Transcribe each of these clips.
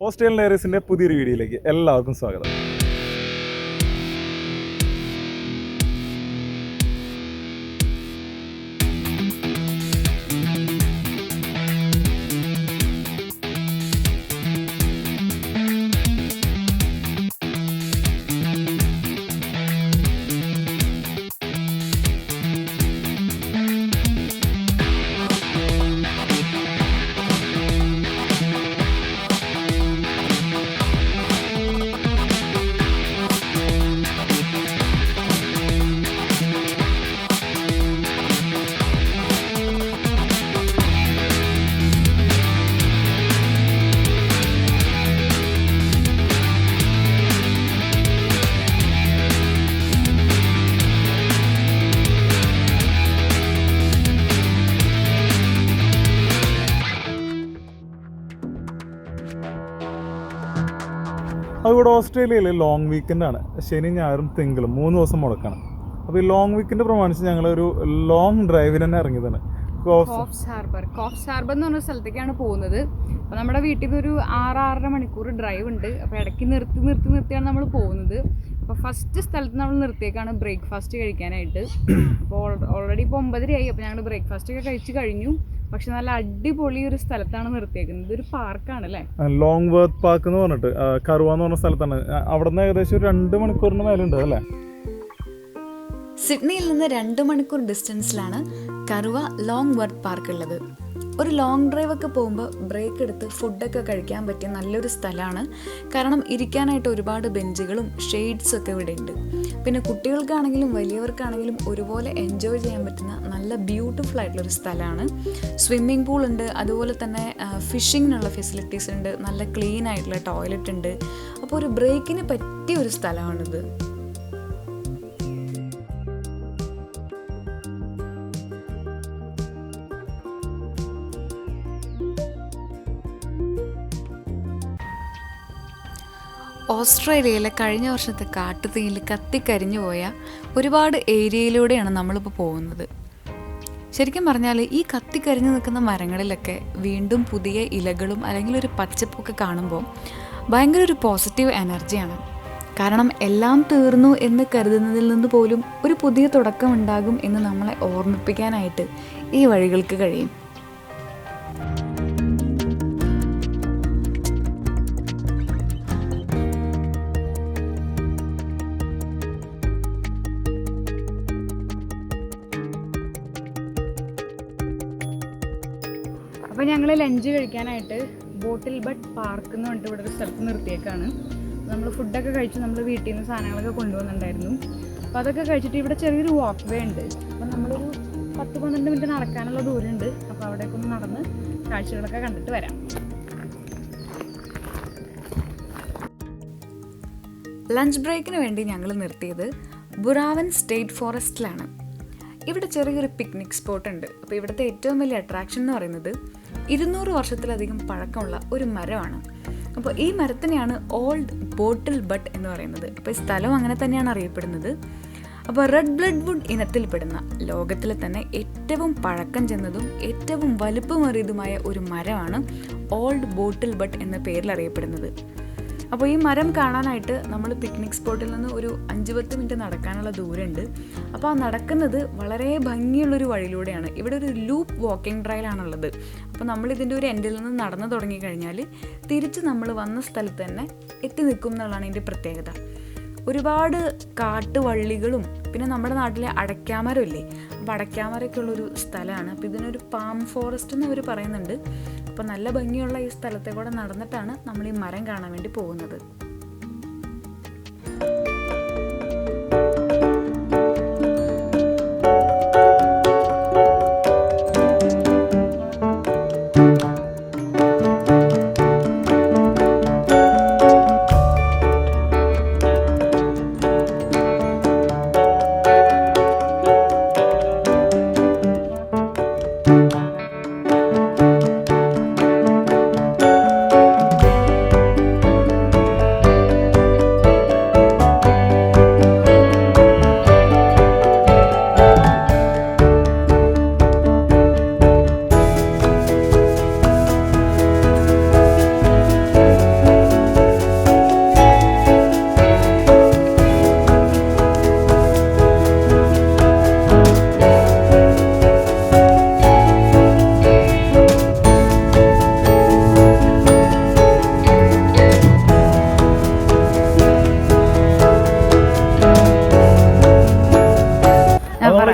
Australian ഡയറീസിൻ്റെ പുതിയൊരു വീഡിയോയിലേക്ക് എല്ലാവർക്കും സ്വാഗതം. അതുകൂടെ ഓസ്ട്രേലിയയിൽ ലോങ് വീക്കെൻഡാണ്. ശനി ഞായറും തിങ്കളും 3 ദിവസം മുടക്കണം. അപ്പോൾ ഈ ലോങ് വീക്കെൻഡ് പ്രമാണിച്ച് ഞങ്ങളൊരു ലോങ് ഡ്രൈവിന് തന്നെ ഇറങ്ങിയതാണ്. കോഫ്സ് ഹാർബർ എന്ന് പറഞ്ഞ സ്ഥലത്തേക്കാണ് പോകുന്നത്. അപ്പോൾ നമ്മുടെ വീട്ടിൽ നിന്ന് ഒരു 6-6.5 മണിക്കൂർ ഡ്രൈവ് ഉണ്ട്. അപ്പോൾ ഇടയ്ക്ക് നിർത്തിയാണ് നമ്മൾ പോകുന്നത്. അപ്പോൾ ഫസ്റ്റ് സ്ഥലത്ത് നമ്മൾ നിർത്തിയേക്കാണ് ബ്രേക്ക്ഫാസ്റ്റ് കഴിക്കാനായിട്ട്. അപ്പോൾ ഓൾറെഡി ഇപ്പോൾ 9:30 അപ്പോൾ ഞങ്ങൾ ബ്രേക്ക്ഫാസ്റ്റ് ഒക്കെ കഴിച്ച് കഴിഞ്ഞു. പക്ഷെ നല്ല അടിപൊളി ഒരു സ്ഥലത്താണ് നിർത്തിയേക്കുന്നത്. ഇതൊരു പാർക്കാണ് അല്ലേ, ലോങ് വർത്ത് പാർക്ക് എന്ന് പറഞ്ഞിട്ട് കറുവ എന്ന് പറഞ്ഞ സ്ഥലത്താണ്. അവിടെ നിന്ന് ഏകദേശം ഒരു 2 മണിക്കൂറിന് മേലുണ്ട് അല്ലേ. സിഡ്നിയിൽ നിന്ന് 2 മണിക്കൂർ ഡിസ്റ്റൻസിലാണ് കറുവ ലോങ് വർത്ത് പാർക്ക് ഉള്ളത്. ഒരു ലോങ് ഡ്രൈവ് ഒക്കെ പോകുമ്പോൾ ബ്രേക്ക് എടുത്ത് ഫുഡൊക്കെ കഴിക്കാൻ പറ്റിയ നല്ലൊരു സ്ഥലമാണ്. കാരണം ഇരിക്കാനായിട്ട് ഒരുപാട് ബെഞ്ചുകളും ഷെയ്ഡ്സും ഒക്കെ ഇവിടെ ഉണ്ട്. പിന്നെ കുട്ടികൾക്കാണെങ്കിലും വലിയവർക്കാണെങ്കിലും ഒരുപോലെ എൻജോയ് ചെയ്യാൻ പറ്റുന്ന നല്ല ബ്യൂട്ടിഫുൾ ആയിട്ടുള്ളൊരു സ്ഥലമാണ്. സ്വിമ്മിംഗ് പൂൾ ഉണ്ട്, അതുപോലെ തന്നെ ഫിഷിങ്ങിനുള്ള ഫെസിലിറ്റീസ് ഉണ്ട്, നല്ല ക്ലീൻ ആയിട്ടുള്ള ടോയ്ലറ്റ് ഉണ്ട്. അപ്പോൾ ഒരു ബ്രേക്കിന് പറ്റിയ ഒരു സ്ഥലമാണിത്. ഓസ്ട്രേലിയയിലെ കഴിഞ്ഞ വർഷത്തെ കാട്ടുതീയിൽ കത്തിക്കരിഞ്ഞു പോയ ഒരുപാട് ഏരിയയിലൂടെയാണ് നമ്മളിപ്പോൾ പോകുന്നത്. ശരിക്കും പറഞ്ഞാൽ ഈ കത്തിക്കരിഞ്ഞു നിൽക്കുന്ന മരങ്ങളിലൊക്കെ വീണ്ടും പുതിയ ഇലകളും അല്ലെങ്കിൽ ഒരു പച്ചപ്പൊക്കെ കാണുമ്പോൾ ഭയങ്കര ഒരു പോസിറ്റീവ് എനർജിയാണ്. കാരണം എല്ലാം തീർന്നു എന്ന് കരുതുന്നതിൽ നിന്ന് പോലും ഒരു പുതിയ തുടക്കം ഉണ്ടാകും എന്ന് നമ്മളെ ഓർമ്മിപ്പിക്കാനായിട്ട് ഈ വഴികൾക്ക് കഴിയും. അപ്പോൾ ഞങ്ങൾ ലഞ്ച് കഴിക്കാനായിട്ട് ബോട്ടിൽ ബട്ട് പാർക്ക് എന്ന് പറഞ്ഞിട്ട് ഇവിടെ ഒരു സ്ഥലത്ത് നിർത്തിയേക്കാണ്. നമ്മൾ ഫുഡൊക്കെ കഴിച്ച് നമ്മൾ വീട്ടിൽ നിന്ന് സാധനങ്ങളൊക്കെ കൊണ്ടുവന്നിട്ടുണ്ടായിരുന്നു. അപ്പോൾ അതൊക്കെ കഴിച്ചിട്ട് ഇവിടെ ചെറിയൊരു വാക്ക് വേ ഉണ്ട്. അപ്പോൾ നമ്മളൊരു 10-12 മിനിറ്റ് നടക്കാനുള്ള ദൂരമുണ്ട്. അപ്പോൾ അവിടേക്ക് ഒന്ന് നടന്ന് കാഴ്ചകളൊക്കെ കണ്ടിട്ട് വരാം. ലഞ്ച് ബ്രേക്കിന് വേണ്ടി ഞങ്ങൾ നിർത്തിയത് ബുറാവൻ സ്റ്റേറ്റ് ഫോറസ്റ്റിലാണ്. ഇവിടെ ചെറിയൊരു പിക്നിക് സ്പോട്ട് ഉണ്ട്. അപ്പോൾ ഇവിടുത്തെ ഏറ്റവും വലിയ അട്രാക്ഷൻ എന്ന് പറയുന്നത് 200 വർഷത്തിലധികം പഴക്കമുള്ള ഒരു മരമാണ്. അപ്പോൾ ഈ മരത്തിനെയാണ് ഓൾഡ് ബോട്ടിൽ ബട്ട് എന്ന് പറയുന്നത്. അപ്പോൾ ഈ സ്ഥലം അങ്ങനെ തന്നെയാണ് അറിയപ്പെടുന്നത്. അപ്പോൾ റെഡ് ബ്ലഡ് വുഡ് ഇനത്തിൽപ്പെടുന്ന ലോകത്തിലെ തന്നെ ഏറ്റവും പഴക്കം ചെന്നതും ഏറ്റവും വലുപ്പമേറിയതുമായ ഒരു മരമാണ് ഓൾഡ് ബോട്ടിൽ ബട്ട് എന്ന പേരിൽ അറിയപ്പെടുന്നത്. അപ്പോൾ ഈ മരം കാണാനായിട്ട് നമ്മൾ പിക്നിക് സ്പോട്ടിൽ നിന്ന് ഒരു 5-10 മിനിറ്റ് നടക്കാനുള്ള ദൂരമുണ്ട്. അപ്പോൾ ആ നടക്കുന്നത് വളരെ ഭംഗിയുള്ളൊരു വഴിയിലൂടെയാണ്. ഇവിടെ ഒരു ലൂപ്പ് വാക്കിംഗ് ട്രയലാണുള്ളത്. അപ്പോൾ നമ്മൾ ഇതിൻ്റെ ഒരു എൻഡിൽ നിന്ന് നടന്നു തുടങ്ങിക്കഴിഞ്ഞാൽ തിരിച്ച് നമ്മൾ വന്ന സ്ഥലത്ത് തന്നെ എത്തി നിൽക്കും എന്നുള്ളതാണ് ഇതിൻ്റെ പ്രത്യേകത. ഒരുപാട് കാട്ടുവള്ളികളും പിന്നെ നമ്മുടെ നാട്ടിലെ അടയ്ക്കാമരമില്ലേ, അപ്പോൾ അടയ്ക്കാമരമൊക്കെ ഉള്ളൊരു സ്ഥലമാണ്. അപ്പോൾ ഇതിനൊരു പാം ഫോറസ്റ്റ് എന്ന് അവർ പറയുന്നുണ്ട്. അപ്പോൾ നല്ല ഭംഗിയുള്ള ഈ സ്ഥലത്തെ കൂടെ നടന്നിട്ടാണ് നമ്മൾ ഈ മരം കാണാൻ വേണ്ടി പോകുന്നത്.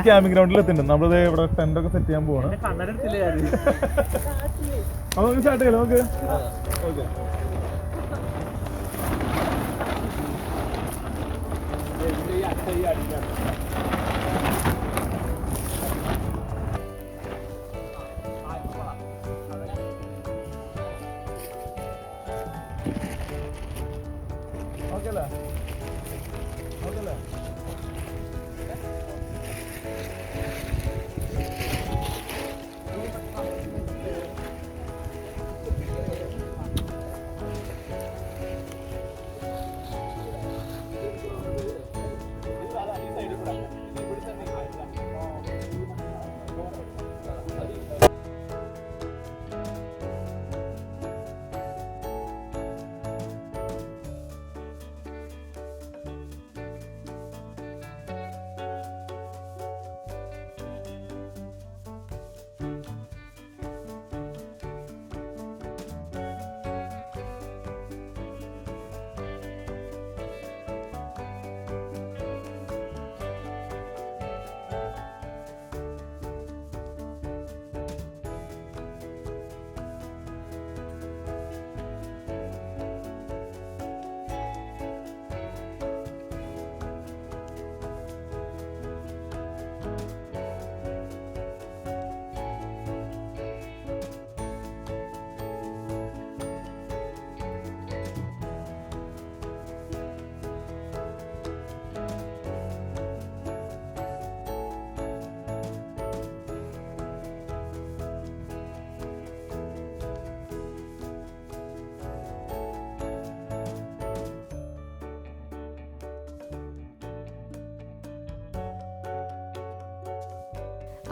ക്യാമ്പിംഗ് ഗ്രൗണ്ടിൽ എത്തിയിട്ടുണ്ട്. നമ്മളിത് ഇവിടെ ടെന്റ് ഒക്കെ സെറ്റ് ചെയ്യാൻ പോവാണ്. അപ്പൊ നമുക്ക് സ്റ്റാർട്ട് ചെയ്യാം. നമുക്ക് ഓക്കെ. ഓക്കെ അല്ലേ? ഓക്കെ അല്ലേ?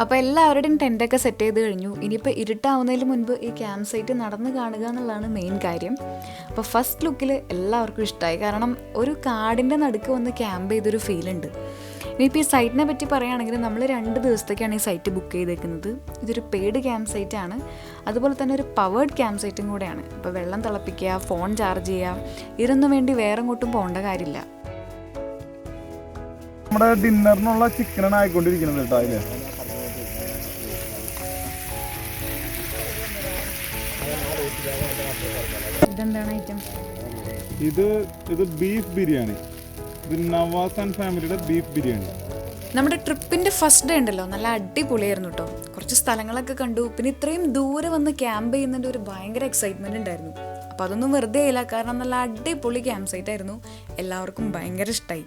അപ്പോൾ എല്ലാവരുടെയും ടെൻ്റൊക്കെ സെറ്റ് ചെയ്ത് കഴിഞ്ഞു. ഇനിയിപ്പോൾ ഇരുട്ടാവുന്നതിന് മുൻപ് ഈ ക്യാമ്പ് സൈറ്റ് നടന്ന് കാണുക എന്നുള്ളതാണ് മെയിൻ കാര്യം. അപ്പോൾ ഫസ്റ്റ് ലുക്കിൽ എല്ലാവർക്കും ഇഷ്ടമായി. കാരണം ഒരു കാടിൻ്റെ നടുക്ക് വന്ന് ക്യാമ്പ് ചെയ്തൊരു ഫീലുണ്ട്. ഇനിയിപ്പോൾ ഈ സൈറ്റിനെ പറ്റി പറയുകയാണെങ്കിൽ നമ്മൾ 2 ദിവസത്തേക്കാണ് ഈ സൈറ്റ് ബുക്ക് ചെയ്തേക്കുന്നത്. ഇതൊരു പെയ്ഡ് ക്യാമ്പ് സൈറ്റാണ്. അതുപോലെ തന്നെ ഒരു പവേർഡ് ക്യാമ്പ് സൈറ്റും കൂടെയാണ്. അപ്പോൾ വെള്ളം തിളപ്പിക്കുക, ഫോൺ ചാർജ് ചെയ്യുക, ഇതിനൊന്നും വേണ്ടി വേറെ എങ്ങോട്ടും പോകേണ്ട കാര്യമില്ല. നമ്മുടെ ഡിന്നറിനുള്ള ചിക്കനാണ് ആയിക്കൊണ്ടിരിക്കുന്നത് കേട്ടോ. അതില് ഇതെന്താണ് ഐറ്റം? ഇത് ബീഫ് ബിരിയാണി. ഇത് നവാസ് ആൻഡ് ഫാമിലിയുടെ ബീഫ് ബിരിയാണി. നമ്മുടെ ട്രിപ്പിൻ്റെ ഫസ്റ്റ് ഡേ ഉണ്ടല്ലോ, നല്ല അടിപൊളിയായിരുന്നു കേട്ടോ. കുറച്ച് സ്ഥലങ്ങളൊക്കെ കണ്ടു. പിന്നെ ഇത്രയും ദൂരെ വന്ന് ക്യാമ്പ് ചെയ്യുന്നതിൻ്റെ ഒരു ഭയങ്കര എക്സൈറ്റ്മെൻറ്റ് ഉണ്ടായിരുന്നു. അപ്പോൾ അതൊന്നും വെറുതെ ആയില്ല, കാരണം നല്ല അടിപൊളി ക്യാമ്പ് സൈറ്റ് ആയിരുന്നു. എല്ലാവർക്കും ഭയങ്കര ഇഷ്ടമായി.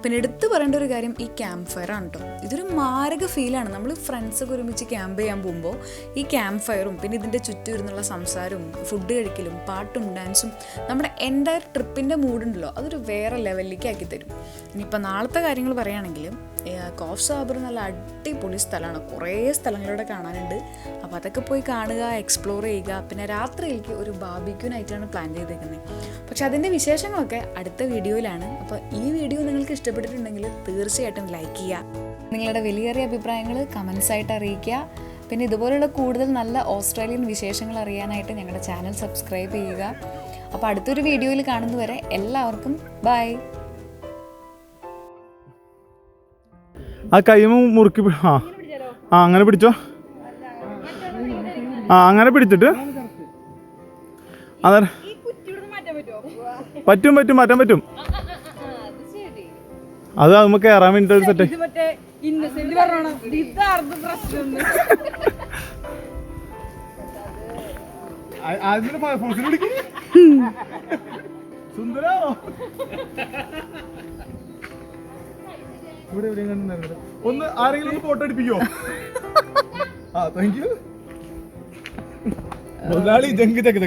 പിന്നെ എടുത്തു പറയേണ്ട ഒരു കാര്യം ഈ ക്യാമ്പ് ഫയർ ആണ് കേട്ടോ. ഇതൊരു മാരക ഫീലാണ്. നമ്മൾ ഫ്രണ്ട്സൊക്കെ ഒരുമിച്ച് ക്യാമ്പ് ചെയ്യാൻ പോകുമ്പോൾ ഈ ക്യാമ്പ് ഫയറും പിന്നെ ഇതിൻ്റെ ചുറ്റും ഇരുന്നുള്ള സംസാരവും ഫുഡ് കഴിക്കലും പാട്ടും ഡാൻസും നമ്മുടെ എൻ്റയർ ട്രിപ്പിൻ്റെ മൂഡുണ്ടല്ലോ അതൊരു വേറെ ലെവലിലേക്ക് ആക്കി തരും. ഇനിയിപ്പോൾ നാളത്തെ കാര്യങ്ങൾ പറയുകയാണെങ്കിൽ കോഫ്സ് ഹാർബർ നല്ല അടിപൊളി സ്ഥലമാണ്. കുറേ സ്ഥലങ്ങളിലൂടെ കാണാനുണ്ട്. അപ്പോൾ അതൊക്കെ പോയി കാണുക, എക്സ്പ്ലോർ ചെയ്യുക. പിന്നെ രാത്രിയിലേക്ക് ഒരു ബാർബിക്യൂ നൈറ്റാണ് പ്ലാൻ ചെയ്തേക്കുന്നത്. പക്ഷെ അതിൻ്റെ വിശേഷങ്ങളൊക്കെ അടുത്ത വീഡിയോയിലാണ്. അപ്പോൾ ഈ വീഡിയോ നിങ്ങൾക്ക് ഇഷ്ടപ്പെട്ടിട്ടുണ്ടെങ്കിൽ തീർച്ചയായിട്ടും ലൈക്ക് ചെയ്യുക. നിങ്ങളുടെ വിലയേറിയ അഭിപ്രായങ്ങൾ കമൻസ് ആയിട്ട് അറിയിക്കുക. പിന്നെ ഇതുപോലുള്ള കൂടുതൽ നല്ല ഓസ്ട്രേലിയൻ വിശേഷങ്ങൾ അറിയാനായിട്ട് ഞങ്ങളുടെ ചാനൽ സബ്സ്ക്രൈബ് ചെയ്യുക. അപ്പോൾ അടുത്തൊരു വീഡിയോയിൽ കാണുന്നതുവരെ എല്ലാവർക്കും ബൈ. ആ കൈമ മുറുക്കി അങ്ങനെ പിടിച്ചോ. അങ്ങനെ പിടിച്ചിട്ട് അതെ പറ്റും മാറ്റാൻ പറ്റും. അത് നമുക്ക് കയറാൻ വേണ്ടിട്ട് ഒരു സെറ്റ്. സുന്ദരോ ഇവിടെ ഒന്ന് ആരെങ്കിലും ഫോട്ടോ എടുപ്പിക്കോ? Thank you. ജങ്ക് ചക്ക